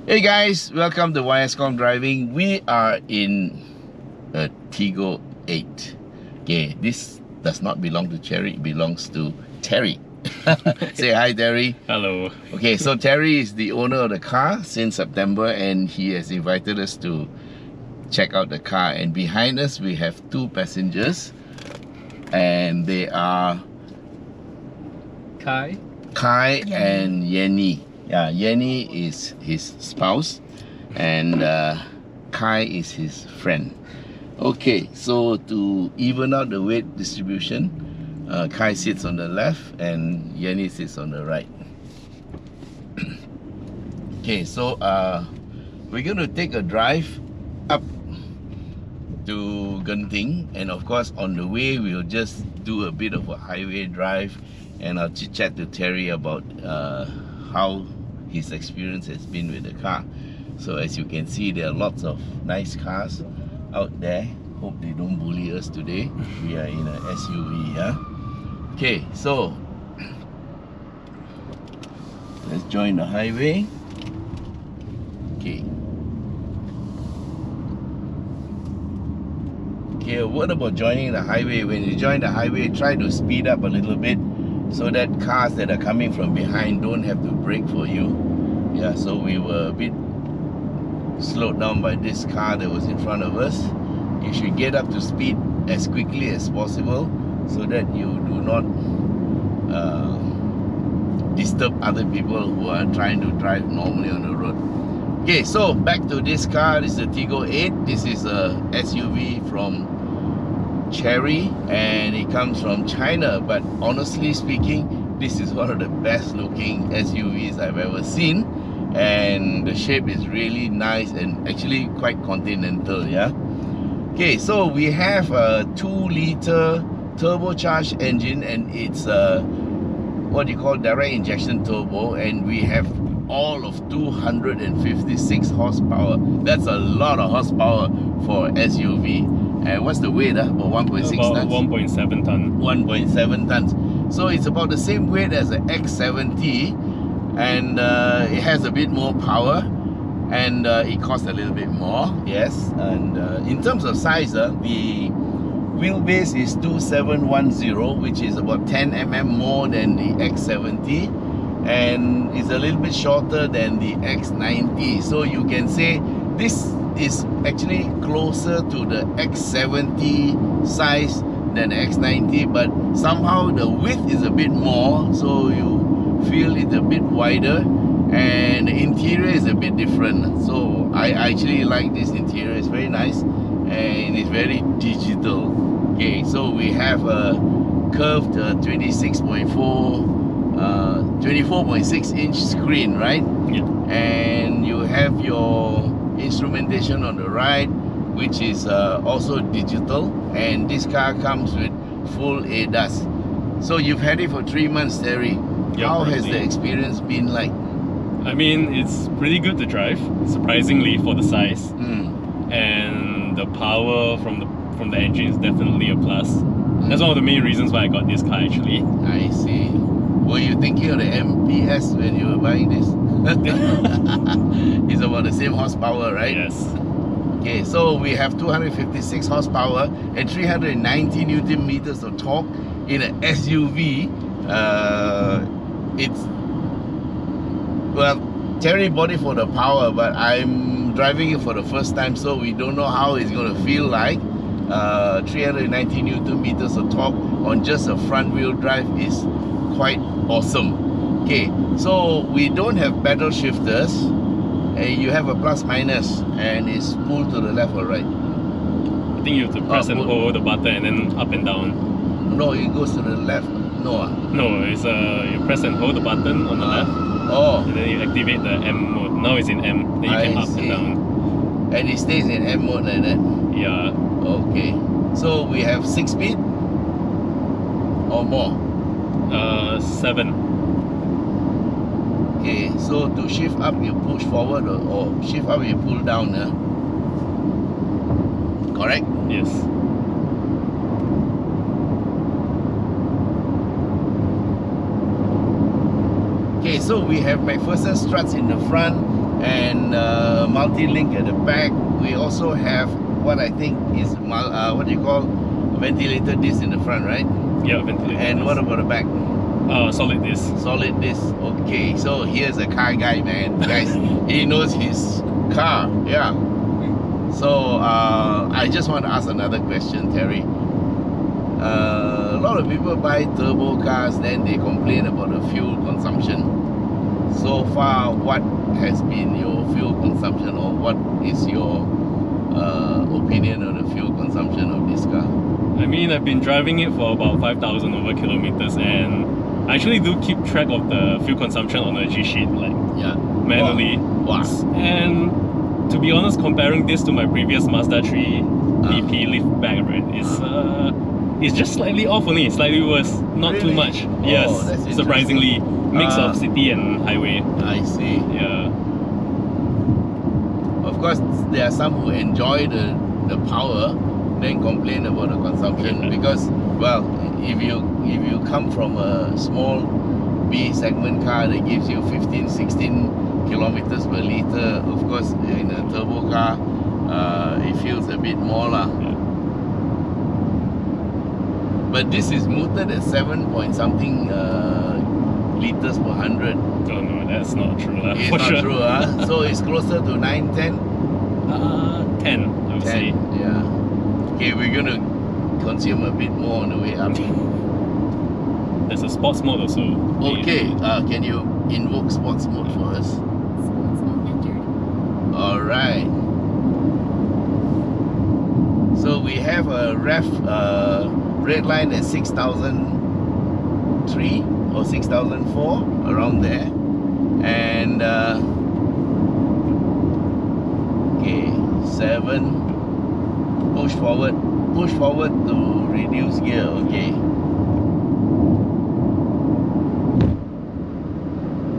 Hey guys, welcome to Khong Driving. We are in a Tiggo 8. Okay, this does not belong to Chery, it belongs to Terry. Say hi, Terry. Hello. Okay, so Terry is the owner of the car since September and he has invited us to check out the car. And behind us we have two passengers and they are Kai. and Yenny. Yeah, Yenny is his spouse and Kai is his friend. Okay, so to even out the weight distribution, Kai sits on the left and Yenny sits on the right. Okay, so we're going to take a drive up to Genting, and of course on the way we'll just do a bit of a highway drive and I'll chit chat to Terry about how his experience has been with the car. So as you can see, there are lots of nice cars out there. Hope they don't bully us today. We are in an SUV, yeah? Okay, so let's join the highway. Okay. Okay, what about joining the highway? When you join the highway, try to speed up a little bit so that cars that are coming from behind don't have to brake for you. Yeah, so we were a bit slowed down by this car that was in front of us. You should get up to speed as quickly as possible so that you do not disturb other people who are trying to drive normally on the road. Okay, so back to this car. This is the Tiggo 8. This is a SUV from Chery and it comes from China, but honestly speaking, this is one of the best looking SUVs I've ever seen, and the shape is really nice and actually quite continental, yeah. Okay, so we have a 2-liter turbocharged engine and it's what you call direct injection turbo, and we have all of 256 horsepower. That's a lot of horsepower for SUV. And what's the weight? About 1.6 tons? About 1.7 ton. 1.7 tons. So it's about the same weight as the X70, and it has a bit more power, and it costs a little bit more, yes. And in terms of size, the wheelbase is 2710, which is about 10 mm more than the X70, and it's a little bit shorter than the X90. So you can say this is actually closer to the X70 size than the X90, but somehow the width is a bit more, so you feel it's a bit wider, and the interior is a bit different. So I actually like this interior. It's very nice and it's very digital. Okay, so we have a curved 24.6 inch screen, right? Yeah. And you have your instrumentation on the right, which is also digital, and this car comes with full ADAS. So you've had it for 3 months, Terry. Yeah, how has the experience been like? I mean, it's pretty good to drive, surprisingly, for the size. And the power from the engine is definitely a plus. That's one of the main reasons why I got this car, actually. I see. Were you thinking of the MPS when you were buying this? It's about the same horsepower, right? Yes. Okay, so we have 256 horsepower and 390 Newton meters of torque in an SUV. It's, well, Terry bought it for the power, but I'm driving it for the first time, so we don't know how it's going to feel like. 390 Newton meters of torque on just a front wheel drive is quite awesome. Okay, so we don't have pedal shifters, and you have a plus minus, and it's pulled to the left or right. I think you have to press and hold the button and then up and down. No, it goes to the left. No. No, it's you press and hold the button on the left. Oh. And then you activate the M mode. Now it's in M. Then you can up and down. And it stays in M mode like that. Yeah. Okay. So we have 6 speed or more. 7. Okay, so to shift up you push forward, or shift up you pull down, correct? Yes. Okay, so we have McPherson struts in the front, and multi-link at the back. We also have what I think is what do you call ventilated disc in the front, right? Yeah, ventilated. And disc. what about the back? Solid disc. Solid disc. Okay, so here's a car guy, man. Guys, he knows his car. Yeah. So I just want to ask another question, Terry. A lot of people buy turbo cars, then they complain about the fuel consumption. So far, what has been your fuel consumption, or what is your opinion on the fuel consumption of this car? I mean, I've been driving it for about 5,000 over kilometers, and I actually do keep track of the fuel consumption on a G sheet, like manually. Wow. And to be honest, comparing this to my previous Mazda 3 DP liftback, right, it's just slightly off only, slightly worse, not Really? too much. Oh, Yes, that's surprisingly, mix of city and highway. I see. Yeah. Of course, there are some who enjoy the power, then complain about the consumption, because, well, if you come from a small B segment car that gives you 15-16 kilometers per liter, of course in a turbo car it feels a bit more lah. But this is mooted at 7 point something liters per 100. Oh no, that's not true lah. It's For not sure. true, huh? So it's closer to 9, 10? 10, I would say. 10, yeah. Okay, we're gonna consume a bit more on the way up. There's a sports mode also. Okay, can you invoke sports mode for us? Sports mode entered. Alright. So we have a ref red line at 6,003 or 6,004, around there. And okay, 7. Push forward to reduce gear. Okay.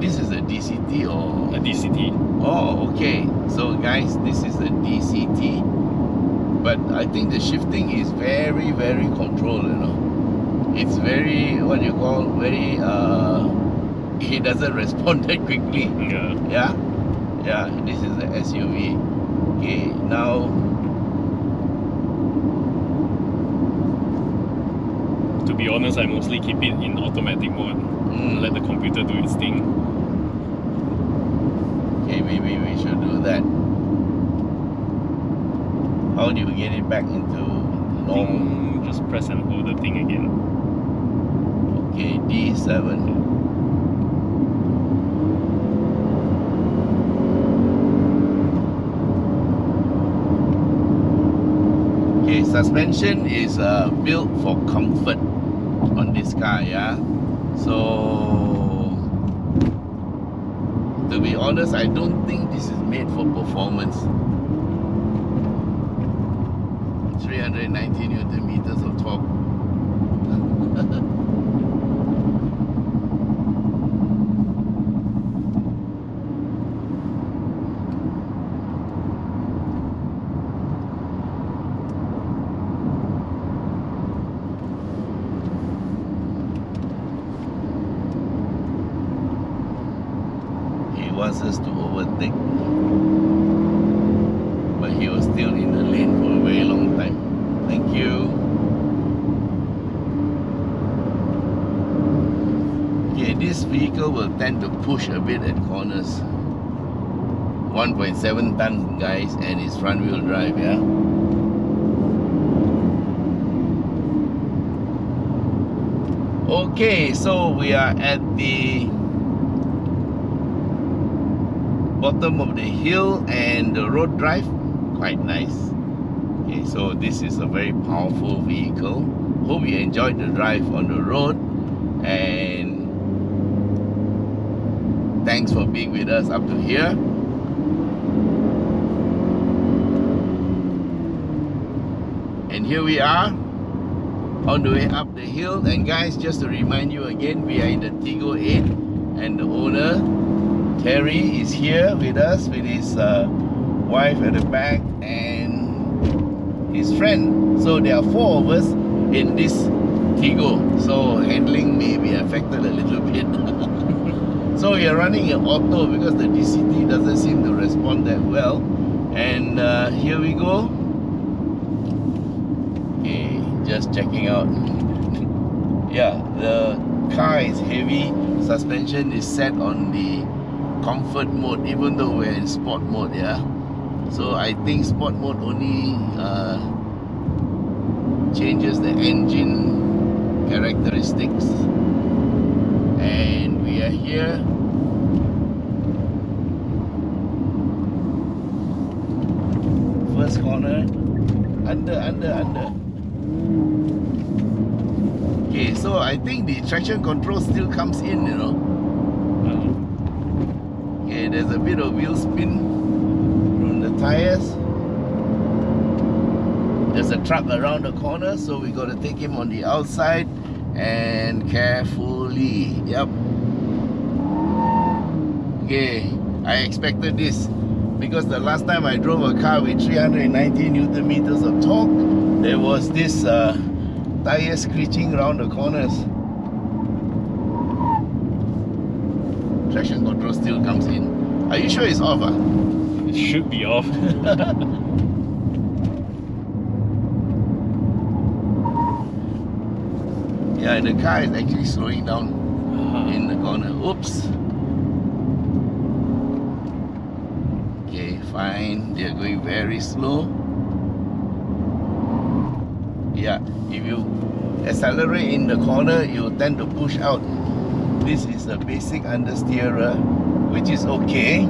This is a DCT or A DCT. Oh, okay. So guys, this is the DCT. But I think the shifting is very, very controlled, you know. It's very, what do you call, very, it doesn't respond that quickly. Yeah. Yeah? Yeah, this is the SUV. Okay, now, To be honest, I mostly keep it in automatic mode. Let the computer do its thing. okay, maybe we should do that. How do you get it back into normal? Just press and hold the thing again. Okay, D7. Okay, suspension is built for comfort on this car, yeah. So, to be honest, I don't think this is made for performance. 390 Newton meters of torque. He wants us to overtake, but he was still in the lane for a very long time. Thank you. Okay, this vehicle will tend to push a bit at corners. 1.7 tons, guys, and it's front wheel drive, yeah. Okay, so we are at the bottom of the hill and the road drive. Quite nice. Okay, so this is a very powerful vehicle. Hope you enjoyed the drive on the road, and thanks for being with us up to here. And here we are on the way up the hill. And guys, just to remind you again, we are in the Tiggo8, and the owner Terry is here with us with his wife at the back and his friend. So there are 4 of us in this Tiggo. So handling may be affected a little bit. So we are running in auto because the DCT doesn't seem to respond that well. And here we go. Okay, just checking out. Yeah, the car is heavy. Suspension is set on the comfort mode, even though we're in sport mode. Yeah, so I think sport mode only changes the engine characteristics. And we are here. First corner. Under. Okay, so I think the traction control still comes in, you know. Okay, there's a bit of wheel spin from the tires. There's a truck around the corner, so we got to take him on the outside and carefully. Yep. Okay, I expected this because the last time I drove a car with 390 Newton meters of torque, there was this tire screeching around the corners. Traction control still comes in. Are you sure it's off? It should be off. Yeah, the car is actually slowing down in the corner. Oops. Okay, fine. They're going very slow. Yeah, if you accelerate in the corner, you tend to push out. This is a basic understeerer, which is okay.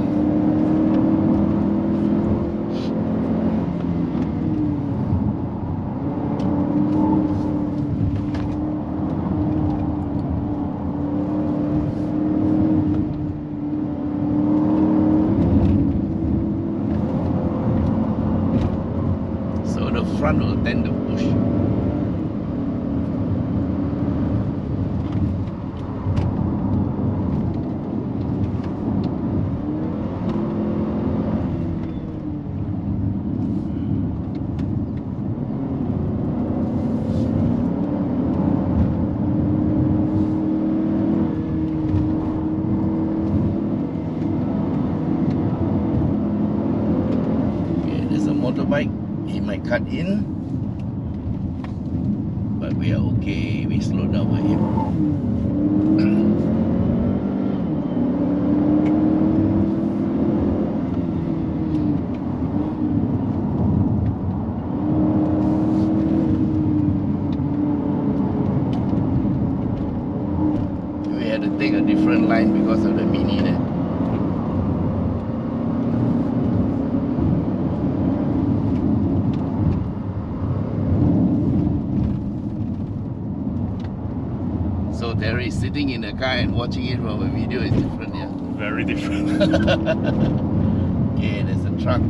So the front will tend to push. Motorbike, he might cut in, but we are okay. We slow down for him. We had to take a different line because of the Mini there. So Terry sitting in the car and watching it from a video is different, yeah? Very different. Okay, there's a truck.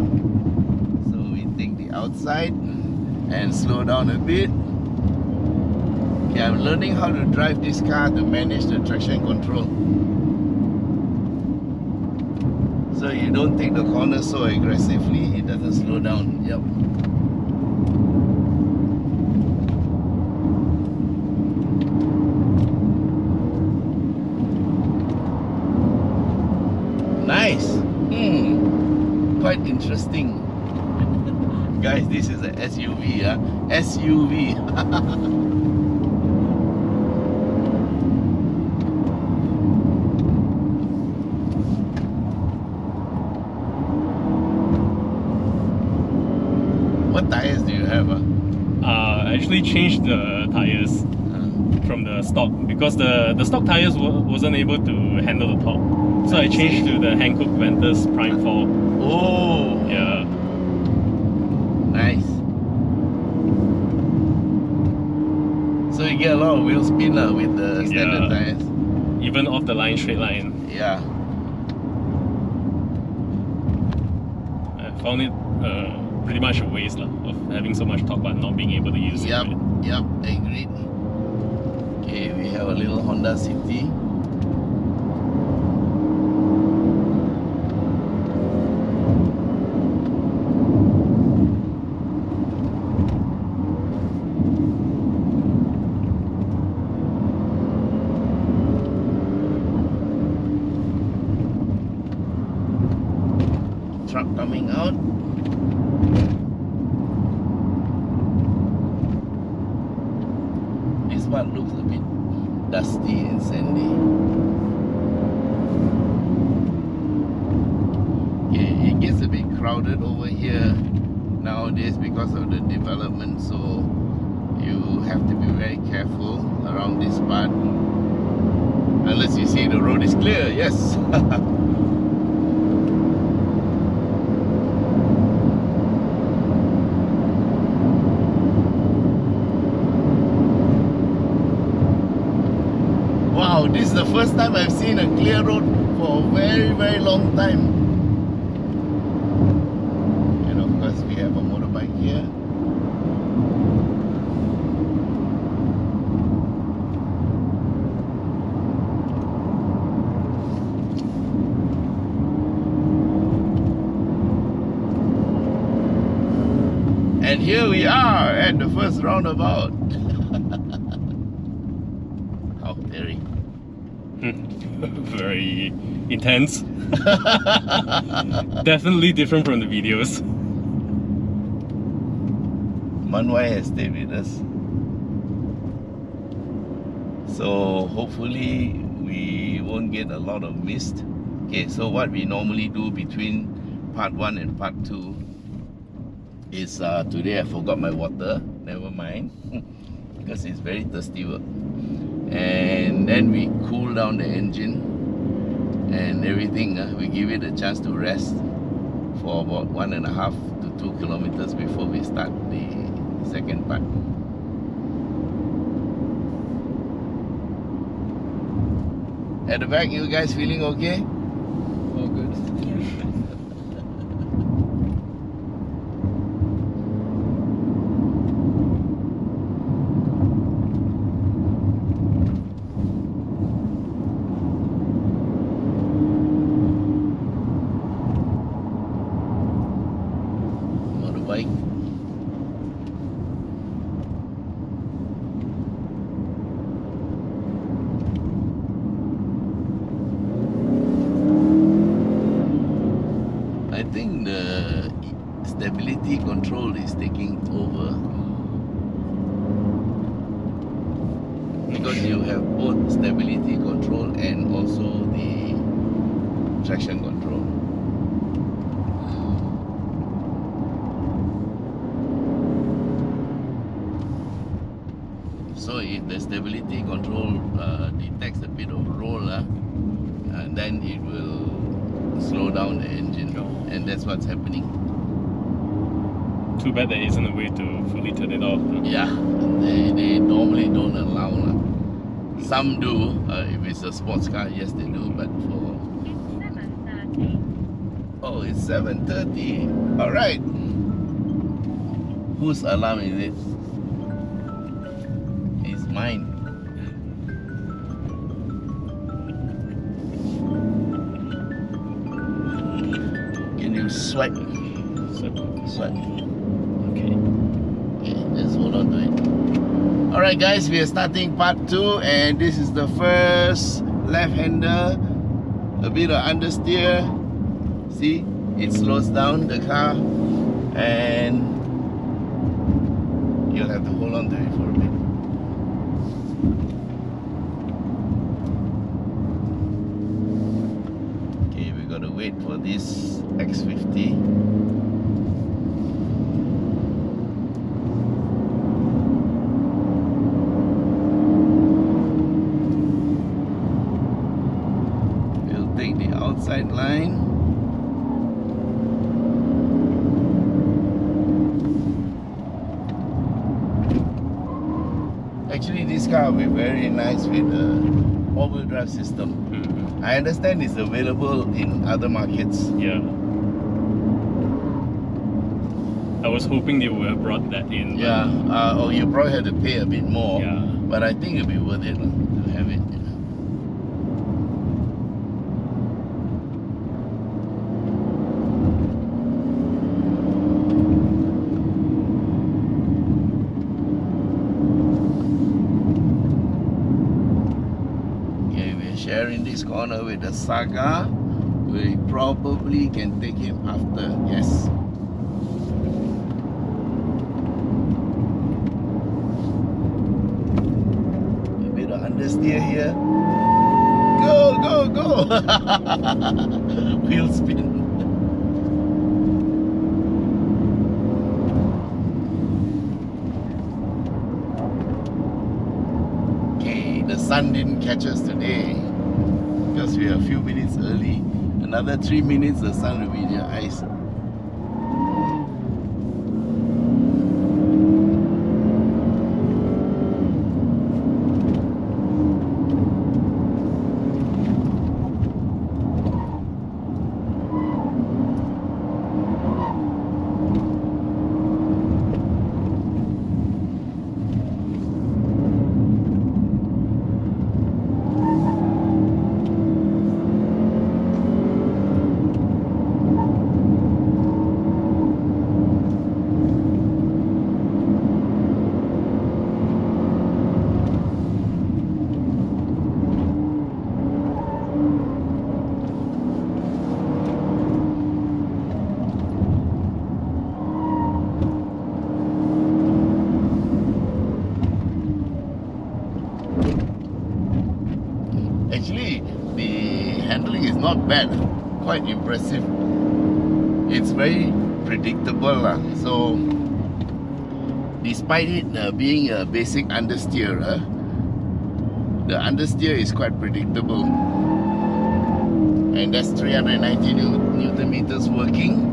So we take the outside and slow down a bit. Okay, I'm learning how to drive this car to manage the traction control. So you don't take the corner so aggressively, it doesn't slow down. Yep. Nice. Quite interesting. Guys, this is a SUV, huh? SUV. What tires do you have? I actually changed the tires from the stock because the stock tires wasn't able to handle the top. So I changed to the Hankook Ventus Prime 4. Oh, Yeah. nice. So you get a lot of wheel spin with the standard tires. Even off the line, straight line. Yeah. I found it pretty much a waste of having so much torque but not being able to use it. Yep, agreed. Okay, we have a little Honda City. truck coming out. This part looks a bit dusty and sandy. Okay, it gets a bit crowded over here nowadays because of the development, so you have to be very careful around this part. Unless you see the road is clear, yes. Wow, this is the first time I've seen a clear road for a very, very long time. And of course, we have a motorbike here. And here we are at the first roundabout. How very. Very intense. Definitely different from the videos. Manwai has stayed with us. So hopefully we won't get a lot of mist. Okay, so what we normally do between part 1 and part 2 is today I forgot my water, never mind, because it's very thirsty work. And then we cool down the engine and everything. We give it a chance to rest for about 1.5 to 2 kilometers before we start the second part. At the back, you guys feeling okay? All good. Motorbike. I think the stability control is taking over because you have both stability control and also the traction control. So if the stability control detects a bit of roll, then it will slow down the engine, and that's what's happening. Too bad there isn't a way to fully turn it off. Yeah, they normally don't allow. Some do, if it's a sports car, yes they do, but for... Oh, it's 7:30. Alright. Whose alarm is it? It's mine. Can you swipe? Swipe. Okay. Okay, just hold on to it. Alright guys, we are starting part 2 and this is the first left-hander. A bit of understeer. See, it slows down the car and you'll have to hold on to it for a bit. Okay, we gotta wait for this X50. We'll take the outside line. Actually, this car will be very nice with the all-wheel drive system. I understand it's available in other markets. Yeah. I was hoping they would have brought that in. Yeah, or you probably have to pay a bit more. Yeah. But I think it'll be worth it to have it. Okay, we're sharing this corner with the Saga. we probably can take him after. Yes. A bit of understeer here. Go, go, go! Wheel spin. Okay, the sun didn't catch us today because we are a few minutes early. Another 3 minutes, the sun will be in your eyes. Actually, the handling is not bad, quite impressive. It's very predictable, so despite it being a basic understeer, the understeer is quite predictable, and that's 390 Newton meters working.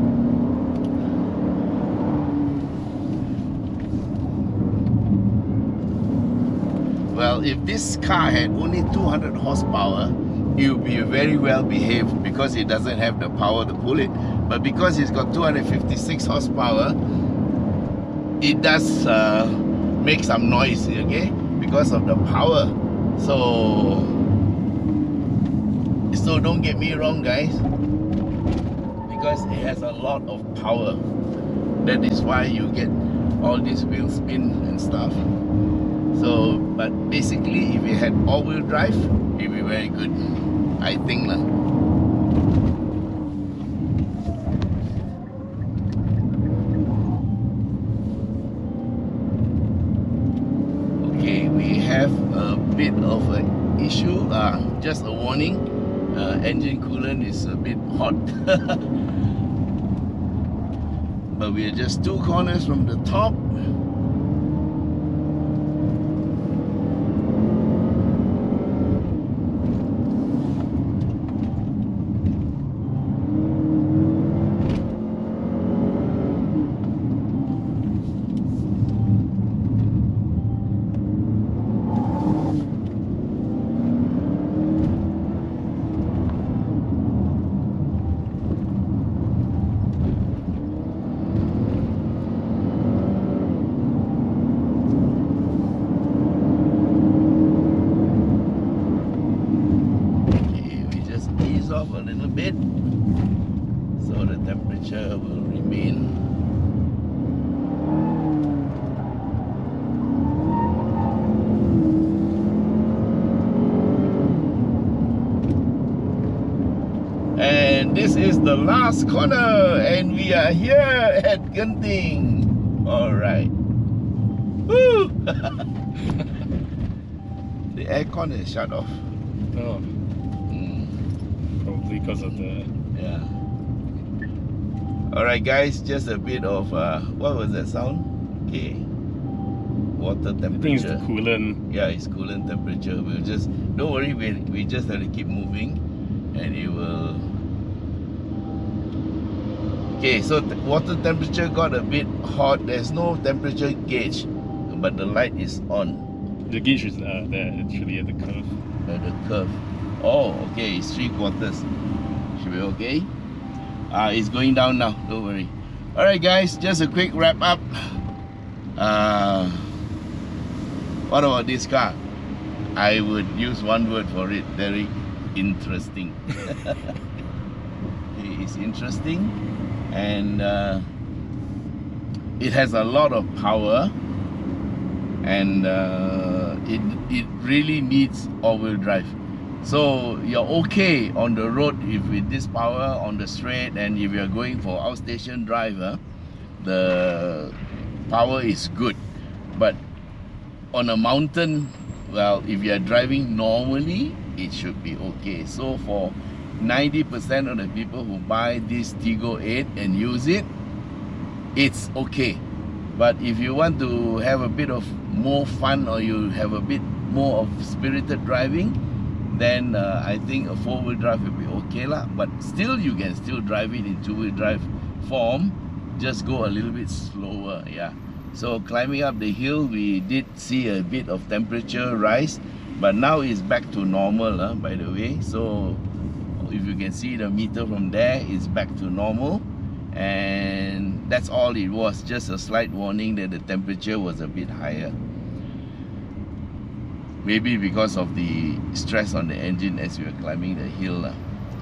Well, if this car had only 200 horsepower, it would be very well behaved because it doesn't have the power to pull it. But because it's got 256 horsepower, it does make some noise, okay? Because of the power. So don't get me wrong, guys, because it has a lot of power. That is why you get all this wheel spin and stuff. So, but basically, if it had all-wheel drive, it'd be very good, I think. Okay, we have a bit of an issue. Just a warning, engine coolant is a bit hot. But we are just 2 corners from the top. Off a little bit so the temperature will remain. And this is the last corner, and we are here at Genting. Alright. Woo! The aircon is shut off. Oh. Probably because of the... Yeah. Alright guys, just a bit of what was that sound? Okay. Water temperature. I think it's the coolant. Yeah, it's coolant temperature. We'll just, don't worry, we just have to keep moving and it will... Okay, so water temperature got a bit hot. There's no temperature gauge, but the light is on. The gauge is there actually at the curve. At the curve. Oh, okay, it's 3/4. Should be okay. It's going down now, don't worry. Alright guys, just a quick wrap up. What about this car? I would use one word for it, very interesting. It's interesting, and it has a lot of power, and it really needs all-wheel drive. So you're okay on the road if with this power on the straight, and if you're going for outstation driver, the power is good. But on a mountain, well, if you're driving normally, it should be okay. So for 90% of the people who buy this Tiggo8 and use it, it's okay. But if you want to have a bit of more fun, or you have a bit more of spirited driving, then I think a 4-wheel drive will be okay lah. But still, you can still drive it in 2-wheel drive form, just go a little bit slower. Yeah. So climbing up the hill, we did see a bit of temperature rise, but now it's back to normal, by the way. So if you can see the meter from there, it's back to normal, and that's all it was, just a slight warning that the temperature was a bit higher, maybe because of the stress on the engine as we were climbing the hill.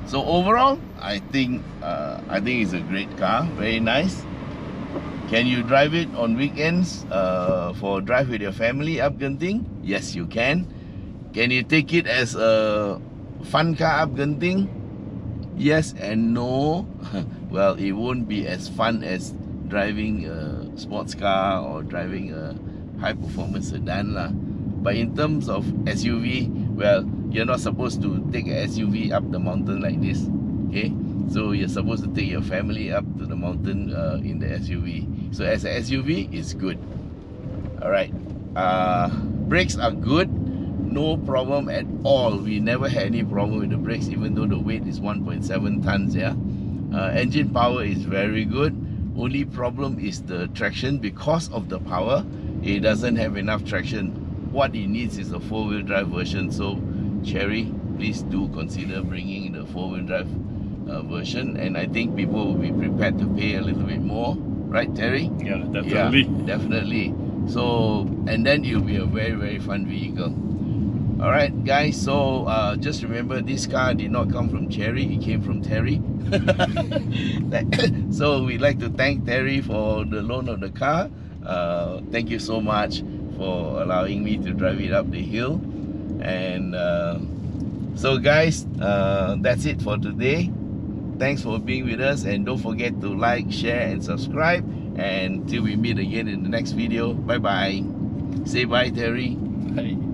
So overall, I think it's a great car, very nice. Can you drive it on weekends for a drive with your family up Genting? Yes, you can. Can you take it as a fun car up Genting? Yes and no. Well, it won't be as fun as driving a sports car or driving a high performance sedan lah. But in terms of SUV, well, you're not supposed to take a SUV up the mountain like this, okay? So you're supposed to take your family up to the mountain in the SUV. So as a SUV, it's good. Alright, brakes are good, no problem at all. We never had any problem with the brakes, even though the weight is 1.7 tons. Yeah, engine power is very good. Only problem is the traction. Because of the power, it doesn't have enough traction. What it needs is a 4-wheel drive version. So Chery, please do consider bringing the 4-wheel drive version, and I think people will be prepared to pay a little bit more, right, Terry? Yeah, definitely. Yeah, definitely. So, and then it'll be a very, very fun vehicle. Alright guys, so just remember, this car did not come from Chery, it came from Terry. So we'd like to thank Terry for the loan of the car. Thank you so much for allowing me to drive it up the hill. And so guys, that's it for today. Thanks for being with us, and don't forget to like, share and subscribe, and till we meet again in the next video. Bye bye. Say bye, Terry. Bye.